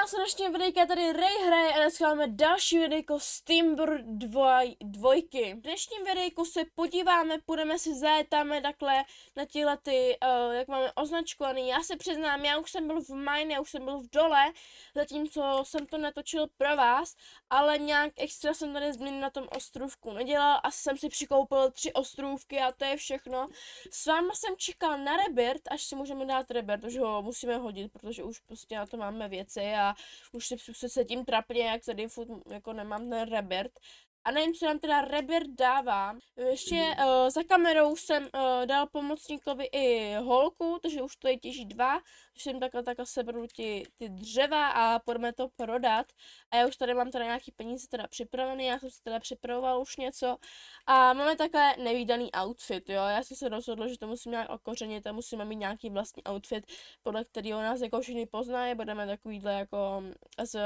vás dnešní videjka, tady Ray hraje a dneska máme další videjko z Timber 2. V dnešním videjku se podíváme, půjdeme si zajetáme takhle na tyhle ty, jak máme označkovaný. Já se přiznám, já už jsem byl v mine, já už jsem byl v dole, zatímco jsem to netočil pro vás, ale nějak extra jsem tady změny na tom ostrůvku nedělal, asi jsem si přikoupil 3 ostrůvky a to je všechno. S váma jsem čekal na rebirth, až si můžeme dát rebirth, už ho musíme hodit, protože už prostě na to máme věci a už se tím trapně, jak tady furt jako nemám ten rebirth. A nevím, co nám teda rebirth dává. Ještě za kamerou jsem dal pomocníkovi i holku, takže už to je těží 2. Takže jsem takhle seberu ty dřeva a půjdeme to prodat. A já už tady mám teda nějaký peníze teda připravený, já jsem si teda připravoval už něco. A máme takhle nevídaný outfit, jo. Já jsem se rozhodl, že to musím nějak okořenit a musíme mít nějaký vlastní outfit, podle kterého nás jako všichni poznají, budeme takovýhle jako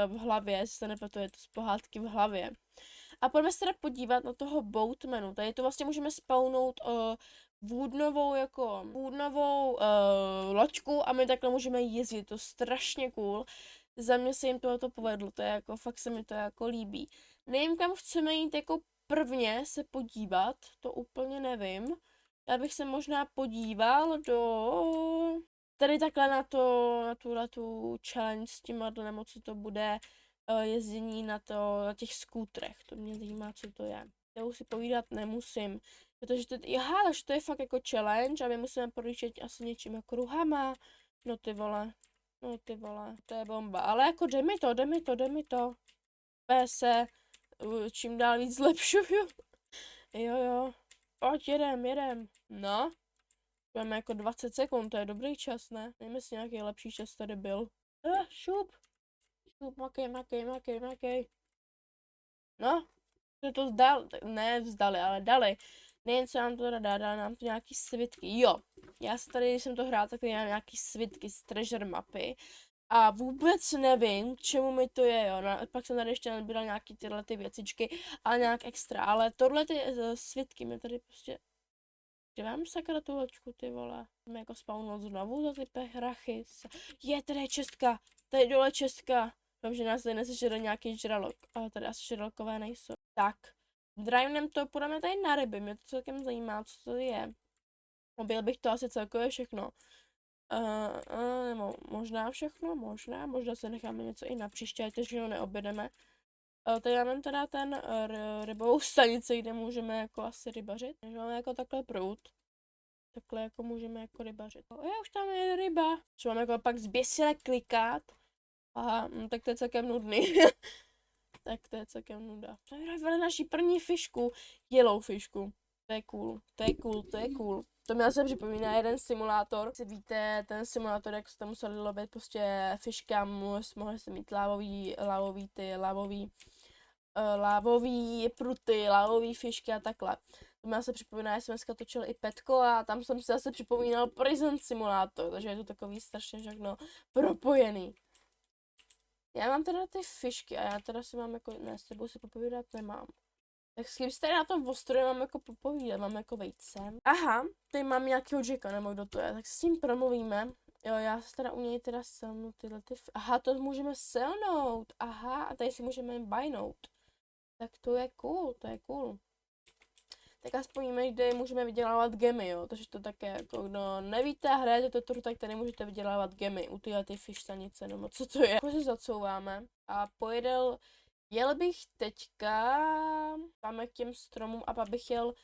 v hlavě, jestli se nepletuje, to z pohádky v hlavě. A pojďme se teda podívat na toho boatmanu. Tady to vlastně můžeme spawnout vůdnovou loďku a my takhle můžeme jezdit, to je strašně cool. Za mě se jim tohoto povedlo, to je jako, fakt se mi to jako líbí. Nevím, kam chceme jít jako prvně se podívat, to úplně nevím. Já bych se možná podíval do... Tady takhle na tu challenge s tím nebo co to bude, jezdění na těch skútrech. To mě zajímá, co to je. Já už si povídat nemusím, protože takže to je fakt jako challenge a my musíme projíždět asi něčím kruhama. No ty vole, to je bomba. Ale jako jde mi to. Se čím dál víc zlepšuju. Jo. Pojď, jedem. No. Máme jako 20 sekund, to je dobrý čas, ne? Nevím, jestli nějaký lepší čas tady byl. Šup, makej. No, se to vzdali, ale dali. Nejen co nám to teda dá nám to nějaký svitky. Jo, já se tady, když jsem to hrál, tak mám nějaký svitky z treasure mapy. A vůbec nevím, k čemu mi to je, jo. No, pak jsem tady ještě nabíral nějaký tyhle ty věcičky, ale nějak extra. Ale tohle ty svitky mi tady prostě... Kde mám sakra tu loďku, ty vole? Jsme jako spawnout znovu za ty pechrachy. Je, tady je čestka. Tady dole čestka. Doufám, že nás tady nesežere nějaký žralok. Ale tady asi žralokové nejsou. Tak. Drivnem to půjdeme tady na ryby. Mě to celkem zajímá, co to je. Objel bych to asi celkově všechno. Nebo možná všechno, možná se necháme něco i na příště, ať to všechno neobjedeme. Tady máme teda ten rybovou stanici, kde můžeme jako asi rybařit. Takže máme jako takhle proud. Takhle jako můžeme jako rybařit. Už tam je ryba. Čo máme jako pak zběsile klikat. Aha, tak to je celkem nudný. Tak to je celkem nuda. Tady naší první fišku. Yellow fišku. To je cool. To mi se připomíná jeden simulátor. Si víte, ten simulátor, jak jste museli lovit prostě fiška, mohli jste mít lávový pruty, lávový fišky a takhle. To mi se připomíná, že jsem dneska točil i Petko a tam jsem si zase připomínal Prison Simulator, takže je to takový strašně všechno propojený. Já mám teda ty fišky a já teda si mám jako, ne, s tebou si popovídat nemám. Tak s kým jste na tom ostrově mám jako popovídat, mám jako vejcem. Aha, tady mám nějakýho Jacka, nebo kdo to je, tak s tím promluvíme. Jo, já se teda u něj teda selnu tyhle ty... Aha, to můžeme selnout, aha, a tady si můžeme bajnout. Tak to je cool. Tak aspoň víme, kde můžeme vydělávat gemy, jo, takže to také jako, kdo nevíte a hrajete to, tak tady můžete vydělávat gemy u tyhle ty fish stanice, nebo co to je. Jako se zacouváme a jel bych teďka tam k těm stromům a pak bych jel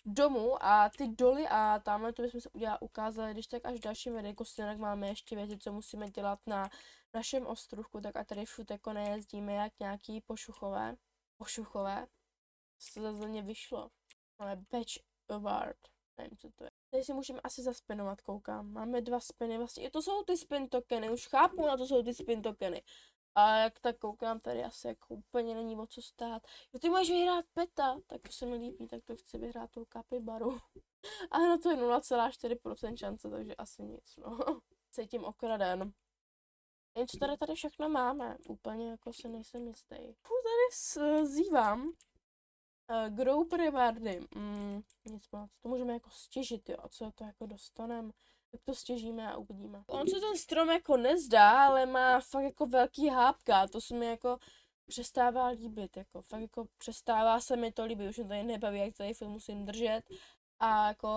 domů a ty doly a tamhle to bychom se ukázali, když tak až v dalším videu, jinak máme ještě věci, co musíme dělat na našem ostrovku, tak a tady furt jako nejezdíme jak nějaký pošuchové, co to za ně vyšlo. Máme Batch Award, nevím, co to je. Tady si můžeme asi zaspinovat, koukám. Máme 2 spiny, vlastně, to jsou ty spin tokeny, už chápu, na to jsou ty spin tokeny. A jak tak koukám, tady asi jako úplně není o co stát. Jo, ty můžeš vyhrát peta, tak to se mi líbí, tak to chci vyhrát tou kapibaru. Ale no to je 0,4% šance, takže asi nic, no. Cítím okraden. Jen co tady všechno máme, úplně jako se nejsem jistý. Tady zívám. Group rewardy. Nic moc. To můžeme jako stěžit, jo. A co to jako dostaneme? Tak to stěžíme a uvidíme. On se ten strom jako nezdá, ale má fakt jako velký hápka, to se mi jako přestává líbit, jako fakt jako přestává se mi to líbit, už mě tady nebaví, jak tady film musím držet a jako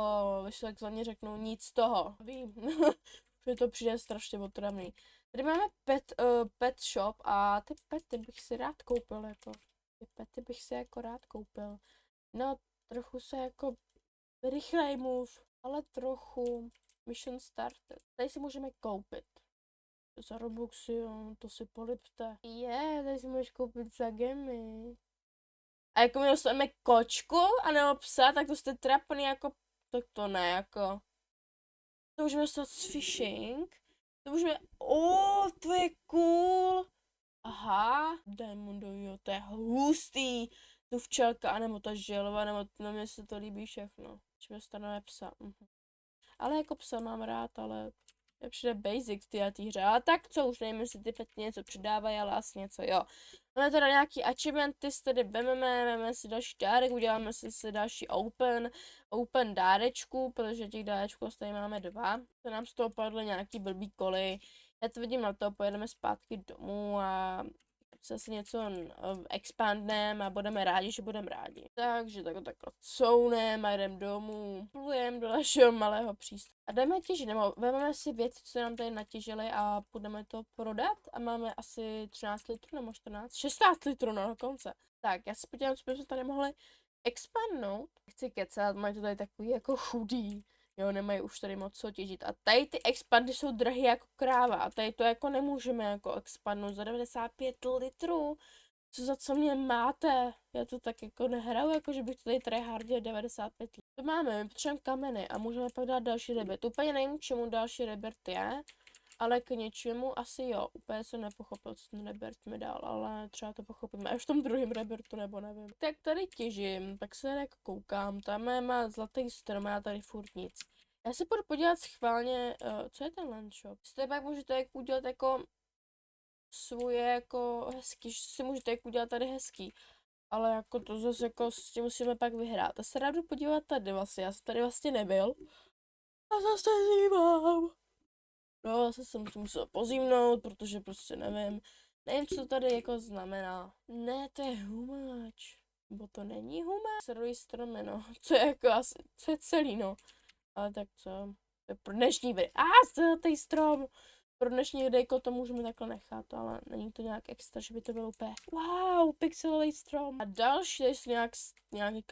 vyšlek za mě řeknou nic z toho, vím, že to přijde strašně otravný. Tady máme pet shop a ty pety bych si rád koupil, jako, ty pety bych si jako rád koupil. No, trochu se jako rychlej move, ale trochu mission started. Tady si můžeme koupit. Za Robuxy, jo, to si polipte. Tady si můžeš koupit za gemy. A jako my dostaneme kočku a nebo psa, tak to jste trapný jako, tak to ne, jako. To můžeme dostat z fishing. To můžeme, to je cool. Aha, Diamondový, to je hustý. Tu včelka, anebo ta želva, nebo na mě se to líbí všechno. Čím dostaneme psa. Ale jako psa mám rád, ale je přijde basic ty hře. A tak co, už nevím, jestli ty pety něco přidávají, ale asi něco, jo. Máme teda nějaký achievementy, tedy vememe si další dárek, uděláme si další open dárečku, protože těch dárečků tady máme 2. To nám z toho padly nějaký blbý koly. Já to vidím na to, pojedeme zpátky domů a zase něco expandneme a budeme rádi, že budeme rádi. Takže takhle counem a jdeme domů, plujeme do našeho malého přístavu. A jdeme těžit, nebo vezmeme si věci, co nám tady natěžili a budeme to prodat a máme asi 13 litrů nebo 14, 16 litrů na konce. Tak, já se podívám, co bychom tady mohli expandnout. Chci kecat, mají to tady takový jako chudý. Jo, nemají už tady moc co těžit. A tady ty expandy jsou drahé jako kráva. A tady to jako nemůžeme jako expandnout za 95 litrů. Co mě máte? Já to tak jako nehraju, jako že bych to tady tryhardil 95 litrů. To máme, my potřebujeme kameny a můžeme pak dát další rebert. Úplně nevím, čemu další rebert je, ale k něčemu asi jo. Úplně jsem nepochopil, co ten rebert mi dal, ale třeba to pochopíme až v tom druhém rebertu, nebo nevím. Tak tady těžím, tak se jako koukám, tam má zlatý strom, já tady furt nic. Já se budu podívat schválně, co je ten land shop. Jste pak můžete jako udělat jako svoje jako hezký, že si můžete jako udělat tady hezký. Ale jako to zase jako s tím musíme pak vyhrát. A se rád jdu podívat tady vlastně, já jsem tady vlastně nebyl. A zase zívám. No, zase jsem si musel pozimnout, protože prostě nevím, co to tady jako znamená. Ne, to je humáč. Bo to není humáč. Srdový stromy, no. To je jako asi, to je celý, no. Ale tak co? To je pro dnešní video. Zlatý strom. Pro dnešní videjko to můžeme takhle nechat, ale není to nějak extra, že by to bylo úplně wow, pixelový strom. A další, tady se nějak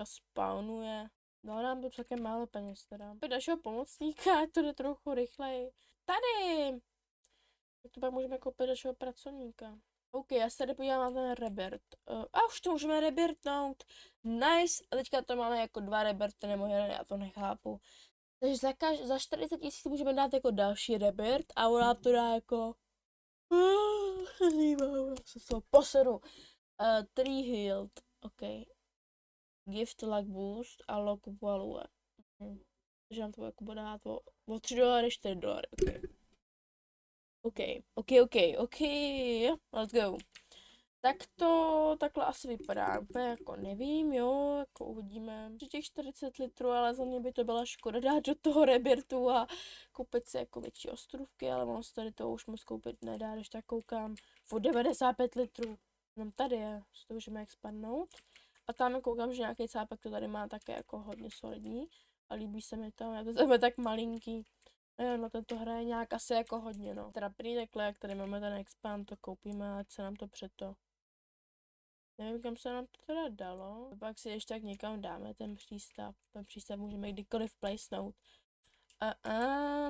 spawnuje. Dala nám to celkem málo peněz teda. Dalšího pomocníka, to jde trochu rychleji. Tady! Tak to pak můžeme koupit dalšího pracovníka. OK, já se tady podívám na ten rebert. A už to můžeme rebertnout. Nice. A teďka to máme jako 2 reberty nebo jeden, já to nechápu. Takže za 40 000 můžeme dát jako další rebert a ona to dá jako... se poseru. 3 healed. OK. Gift luck boost a lock value. Takže nám to jako bude dát o $3, $4. OK. Let's go. Tak to takhle asi vypadá. Úplně jako nevím, jo, jako uvidíme. Těch 40 litrů, ale za mě by to byla škoda dát do toho rebertu a koupit si jako větší ostrůvky, ale on tady to už moc koupit nedá, když tak koukám. O 95 litrů. Jenom tady je, si to můžeme expandnout. A tam koukám, že nějaký cápek to tady má také jako hodně solidní. A líbí se mi to, já to je tak malinký. No tento hraje nějak asi jako hodně, no. Teda prý takhle, jak tady máme ten expand, to koupíme, ať se nám to přeto. Nevím, kam se nám to teda dalo. Pak si ještě tak někam dáme ten přístav. Ten přístav můžeme kdykoliv placenout.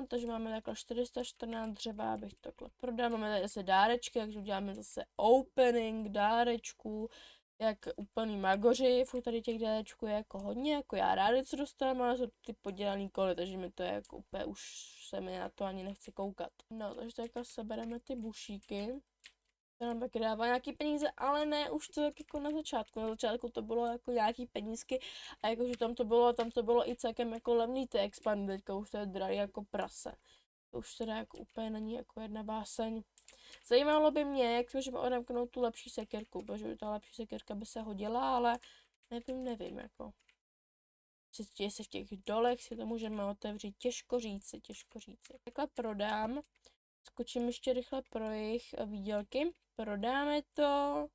Takže máme takhle 414 dřeva, abych to takhle prodal. Máme tady zase dárečky, takže uděláme zase opening dárečků. Jak úplný magoři, furt tady těch dárečků je jako hodně, jako já rád něco dostávám, ale jsou ty podělaný koly, takže mi to je jako úplně, už se mi na to ani nechci koukat. No, takže takhle sebereme ty bušíky. To nám taky dává nějaký peníze, ale ne už to tak jako na začátku. Na začátku to bylo jako nějaký penízky a jakože tam to bylo i celkem jako levný ty expandy, teďka už to je drahý jako prase. To už teda jako úplně není jako jedna báseň. Zajímalo by mě, jak můžeme odemknout tu lepší sekérku, protože ta lepší sekérka by se hodila, ale nevím jako. jestli v těch dolech si to můžeme otevřít, těžko říci. Takhle prodám, skočím ještě rychle pro jejich výdělky, prodáme to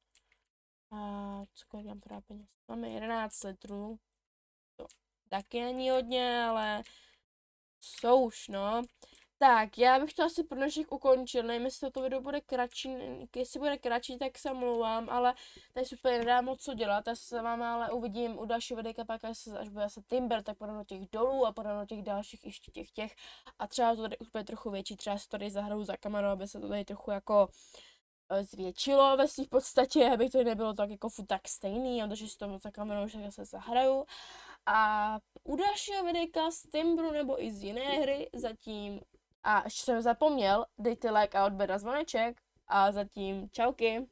a kolik nám prodá peněz? Máme 11 litrů, to taky není hodně, ale jsou už, no. Tak, já bych to asi pro dnešek ukončil, nevím, jestli to video bude kratší, jestli bude kratší, tak se mluvám, ale tady super nedá moc co dělat, já se vám ale uvidím u dalšího videa, pak až bude se Timber, tak půjdem do těch dolů a půjdem do těch dalších ještě těch a třeba to tady už bude trochu větší, třeba si to tady zahraju za kamerou, aby se to tady trochu jako zvětšilo ve svým podstatě, aby to nebylo tak jako furt tak stejný, protože si to za kamerou už se zahraju. A u dalšího videa z Timbru nebo i z jiné hry zatím, a ještě jsem zapomněl, dejte like a odběr na zvoneček a zatím čauky.